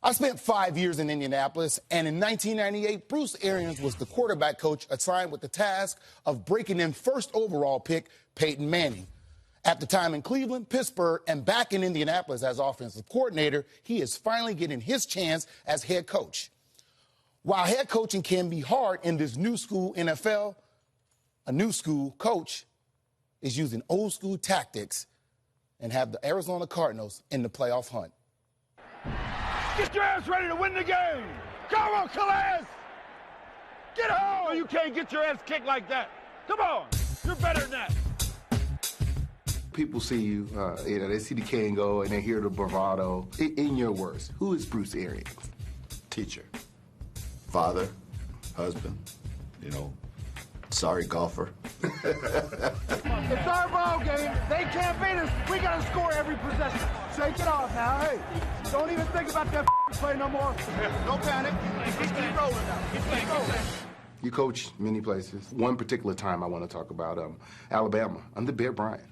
I spent 5 years in Indianapolis, and in 1998, Bruce Arians was the quarterback coach assigned with the task of breaking in first overall pick Peyton Manning. At the time in Cleveland, Pittsburgh, and back in Indianapolis as offensive coordinator, he is finally getting his chance as head coach. While head coaching can be hard in this new school NFL, a new school coach is using old school tactics and have the Arizona Cardinals in the playoff hunt. Get your ass ready to win the game. Come on, Calais. Get home. You can't get your ass kicked like that. Come on. You're better than that. People see you, they see the Kango and they hear the bravado. In your words, who is Bruce Arians? Teacher, father, husband, sorry golfer. It's our ball game. They can't beat us. We got to score every possession. Shake it off now. Hey, don't even think about that play no more. No panic. Just keep rolling now. Keep rolling. You coach many places. One particular time I want to talk about Alabama under Bear Bryant.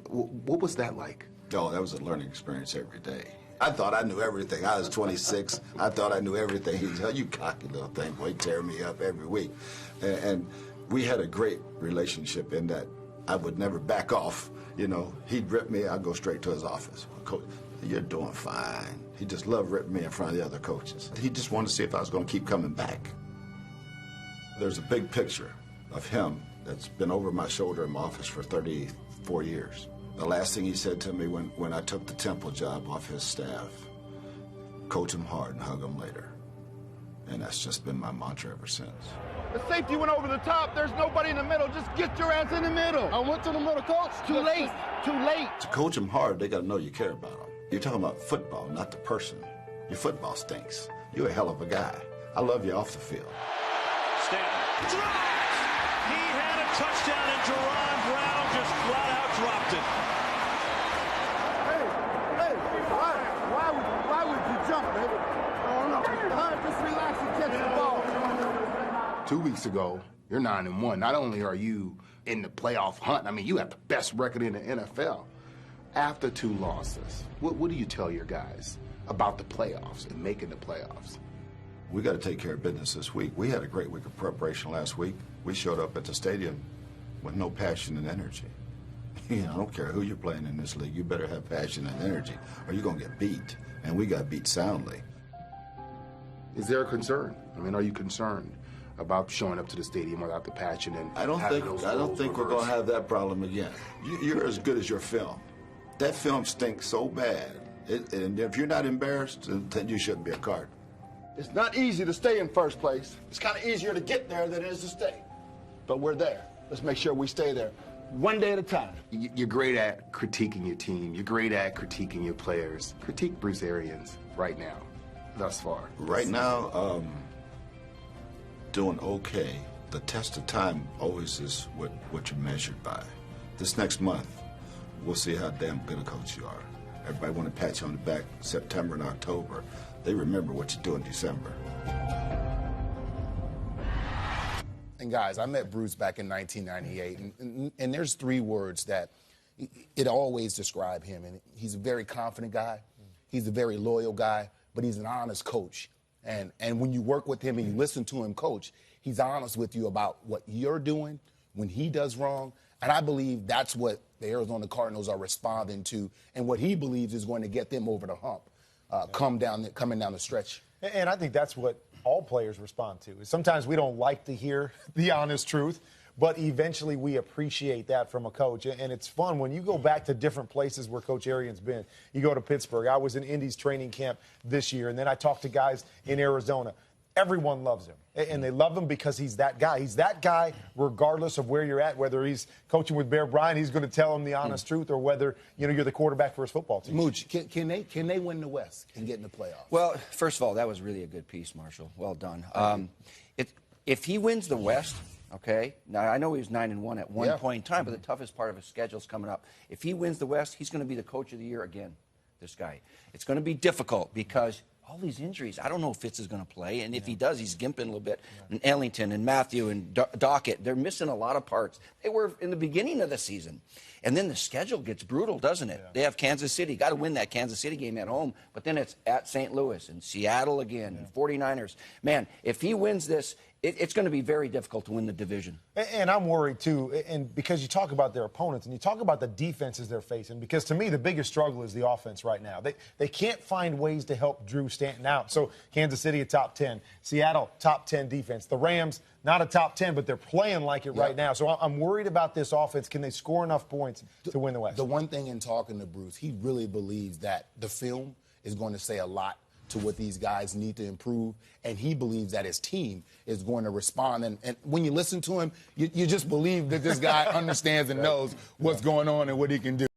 What was that like? Oh, that was a learning experience every day. I thought I knew everything. I was 26. I thought I knew everything. He'd tell you cocky little thing, boy, tear me up every week. And we had a great relationship in that I would never back off. He'd rip me, I'd go straight to his office. Coach, you're doing fine. He just loved ripping me in front of the other coaches. He just wanted to see if I was going to keep coming back. There's a big picture of him that's been over my shoulder in my office for 34 years. The last thing he said to me when I took the Temple job off his staff, coach him hard and hug him later. And that's just been my mantra ever since. The safety went over the top. There's nobody in the middle. Just get your ass in the middle. I went to the middle, coach. Too late. Too late. To coach him hard, they got to know you care about them. You're talking about football, not the person. Your football stinks. You're a hell of a guy. I love you off the field. Stanton dropped. He had a touchdown, and Jerron Brown just flat out dropped it. Hey, why would you jump, baby? Oh, no. Just relax and catch the ball. 2 weeks ago, you're 9-1. Not only are you in the playoff hunt, you have the best record in the NFL. After 2 losses, what do you tell your guys about the playoffs and making the playoffs? We got to take care of business this week. We had a great week of preparation last week. We showed up at the stadium with no passion and energy. I don't care who you're playing in this league. You better have passion and energy, or you're going to get beat. And we got beat soundly. Is there a concern? Are you concerned about showing up to the stadium without the passion and I don't think we're going to have that problem again. You're as good as your film. That film stinks so bad. And if you're not embarrassed, then you shouldn't be a Cardinal. It's not easy to stay in first place. It's kind of easier to get there than it is to stay. But we're there. Let's make sure we stay there, one day at a time. You're great at critiquing your team. You're great at critiquing your players. Critique Bruce Arians right now, thus far. Right now, doing okay. The test of time always is what you're measured by. This next month, we'll see how damn good a coach you are. Everybody want to pat you on the back September and October. They remember what you do in December. And guys, I met Bruce back in 1998, and there's 3 words that it always describe him. And he's a very confident guy. He's a very loyal guy, but he's an honest coach. And when you work with him and you listen to him coach, he's honest with you about what you're doing when he does wrong. And I believe that's what the Arizona Cardinals are responding to, and what he believes is going to get them over the hump, coming down the stretch. And I think that's what all players respond to. Sometimes we don't like to hear the honest truth, but eventually we appreciate that from a coach. And it's fun when you go back to different places where Coach Arians been. You go to Pittsburgh. I was in Indy's training camp this year, and then I talked to guys in Arizona. Everyone loves him, and they love him because he's that guy. He's that guy regardless of where you're at, whether he's coaching with Bear Bryant, he's going to tell him the honest truth, or whether you're the quarterback for his football team. Mooch, can they win the West and get in the playoffs? Well, first of all, that was really a good piece, Marshall. Well done. If he wins the West, okay, now I know he was 9-1 at one point in time, but the toughest part of his schedule is coming up. If he wins the West, he's going to be the coach of the year again, this guy. It's going to be difficult because all these injuries. I don't know if Fitz is going to play, and if he does, he's gimping a little bit. And Ellington and Matthew and Dockett, they're missing a lot of parts. They were in the beginning of the season. And then the schedule gets brutal, doesn't it? They have Kansas City. Got to win that Kansas City game at home. But then it's at St. Louis and Seattle again and 49ers. Man, if he wins this, it's going to be very difficult to win the division. And I'm worried, too, and because you talk about their opponents and you talk about the defenses they're facing, because to me the biggest struggle is the offense right now. They can't find ways to help Drew Stanton out. So Kansas City, a top 10. Seattle, top 10 defense. The Rams, not a top 10, but they're playing like it right now. So I'm worried about this offense. Can they score enough points to win the West? The one thing in talking to Bruce, he really believes that the film is going to say a lot to what these guys need to improve, and he believes that his team is going to respond. And when you listen to him, you just believe that this guy understands and knows what's going on and what he can do.